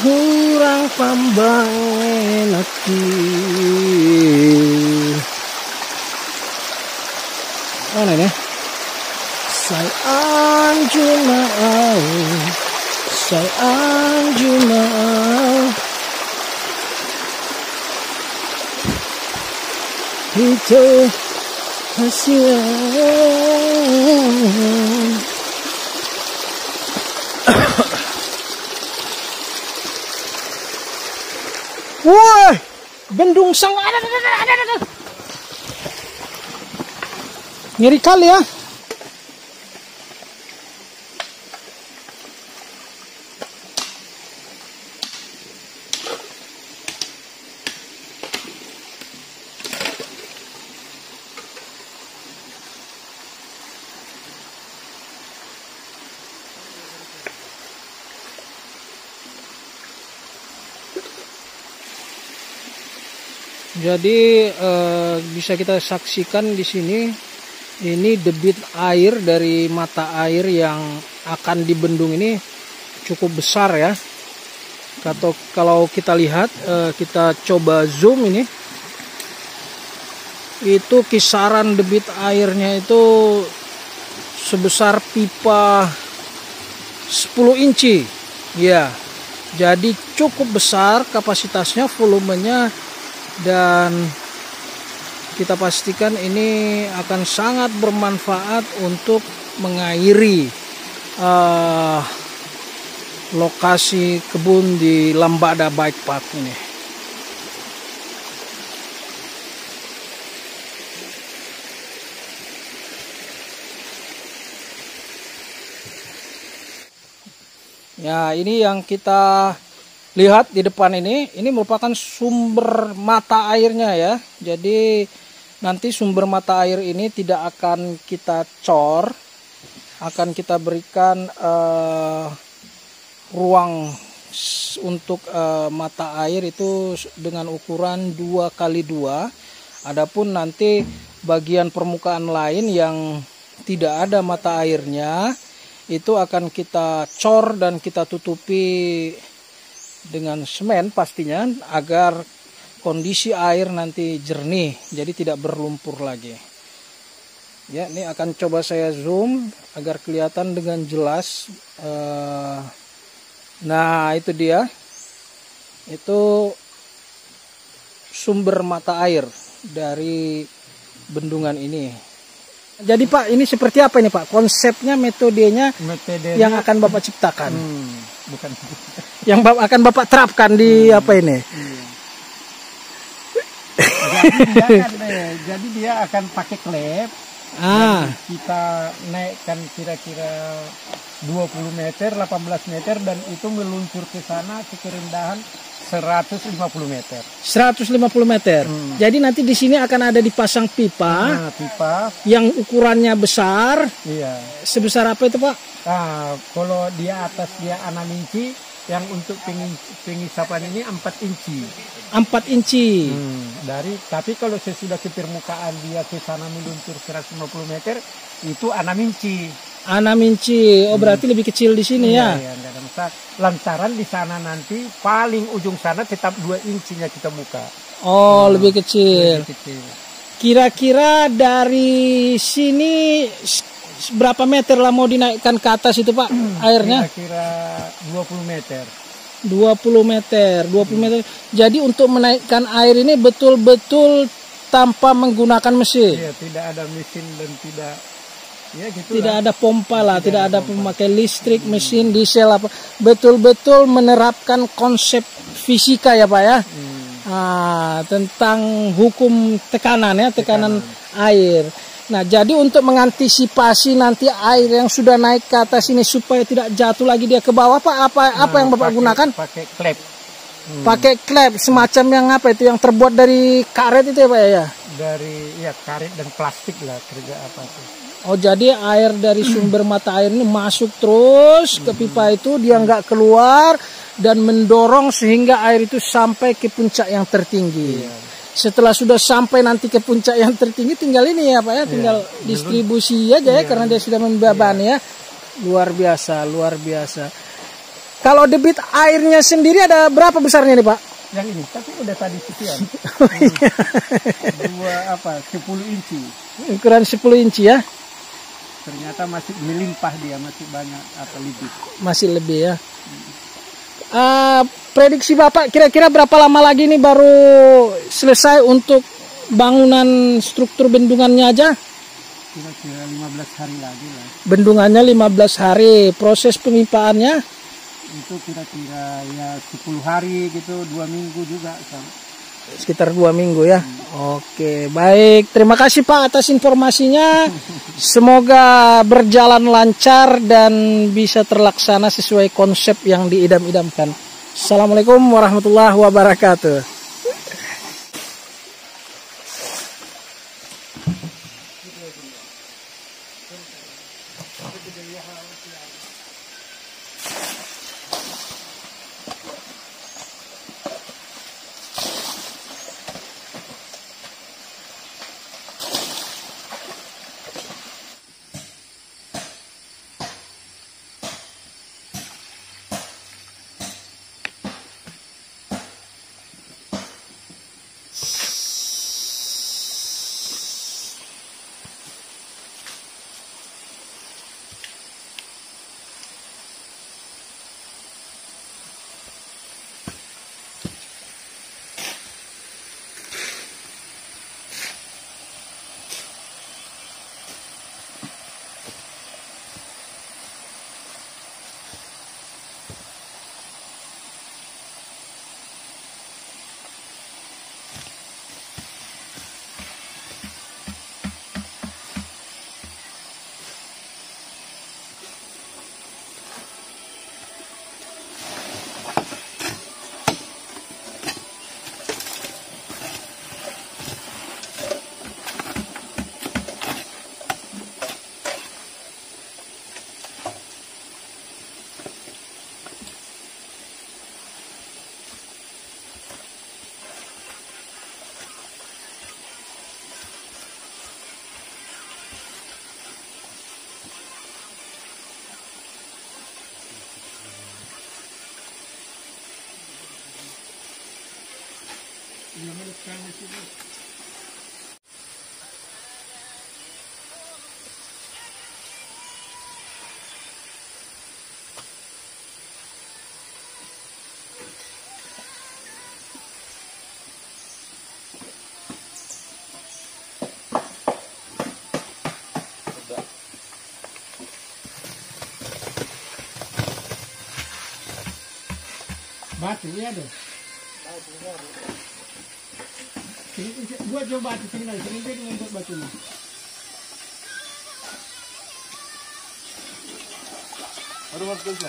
hurang pambang laki. Mana ini? Sayang Jumaat, itu hasilnya. Wah, bendung sang ada. Ngeri kali ya. Jadi bisa kita saksikan di sini, ini debit air dari mata air yang akan dibendung ini cukup besar ya. Kalau kita lihat, kita coba zoom ini, itu kisaran debit airnya itu sebesar pipa 10 inci ya. Jadi cukup besar kapasitasnya, volumenya. Dan kita pastikan ini akan sangat bermanfaat untuk mengairi lokasi kebun di Lambada Bike Park ini. Ya, ini yang kita lihat di depan ini merupakan sumber mata airnya ya. Jadi nanti sumber mata air ini tidak akan kita cor, akan kita berikan ruang untuk mata air itu dengan ukuran 2x2. Adapun nanti bagian permukaan lain yang tidak ada mata airnya itu akan kita cor dan kita tutupi dengan semen pastinya, agar kondisi air nanti jernih, jadi tidak berlumpur lagi. Ya, ini akan coba saya zoom agar kelihatan dengan jelas. Nah, itu dia. Itu sumber mata air dari bendungan ini. Jadi Pak, ini seperti apa ini Pak? Konsepnya, metodenya yang akan Bapak ciptakan? Bukan. Yang akan Bapak terapkan di apa ini? Jadi dia akan pakai klep. Kita naikkan kira-kira 20 meter, 18 meter, dan itu meluncur ke sana ke kerendahan 150 meter. 150 meter. Jadi nanti di sini akan ada dipasang pipa, pipa yang ukurannya besar. Iya. Sebesar apa itu Pak? Kalau dia atas dia 6 inci, yang untuk pengisapan ini 4 inci. 4 inci. Tapi kalau sesudah ke permukaan dia ke sana meluncur 150 meter, itu 6 inci. 6 inci. Oh, berarti lebih kecil di sini ya? Iya, enggak ada masalah. Lantaran di sana nanti paling ujung sana tetap 2 incinya kita buka. Oh, lebih kecil. Lebih kecil. Kira-kira dari sini berapa meter lah mau dinaikkan ke atas itu Pak airnya? Kira-kira 20 meter. 20 meter. Jadi untuk menaikkan air ini betul-betul tanpa menggunakan mesin. Iya, tidak ada mesin dan tidak tidak ada pompa lah, tidak ada pemakai listrik, mesin, diesel apa. Betul-betul menerapkan konsep fisika ya Pak ya. Tentang hukum tekanan ya, tekanan air. Nah, jadi untuk mengantisipasi nanti air yang sudah naik ke atas ini supaya tidak jatuh lagi dia ke bawah Pak, apa yang Bapak gunakan? Pakai klep. Pakai klep semacam yang apa itu, yang terbuat dari karet itu ya Pak ya? Dari karet dan plastik lah, kerja apa itu. Oh, jadi air dari sumber mata air ini masuk terus ke pipa itu, dia nggak keluar dan mendorong sehingga air itu sampai ke puncak yang tertinggi. Setelah sudah sampai nanti ke puncak yang tertinggi, tinggal ini ya Pak ya, tinggal distribusi aja ya, karena dia sudah membebani ya. Luar biasa, luar biasa. Kalau debit airnya sendiri ada berapa besarnya nih Pak? Yang ini, tapi udah tadi sekian. 10 inci. Ukuran 10 inci ya? Ternyata masih melimpah dia, masih banyak apa lebih. Masih lebih ya. Prediksi Bapak kira-kira berapa lama lagi nih baru selesai untuk bangunan struktur bendungannya aja? Kira-kira 15 hari lagi lah. Bendungannya 15 hari, proses pemipaannya? Itu kira-kira ya 10 hari gitu, 2 minggu juga. Sekitar 2 minggu ya. Oke, baik. Terima kasih Pak atas informasinya. Semoga berjalan lancar dan bisa terlaksana sesuai konsep yang diidam-idamkan. Assalamualaikum warahmatullahi wabarakatuh. Batu ya deh. Buat coba batu sini lagi, sini dia untuk batunya. Aduh, waktu itu.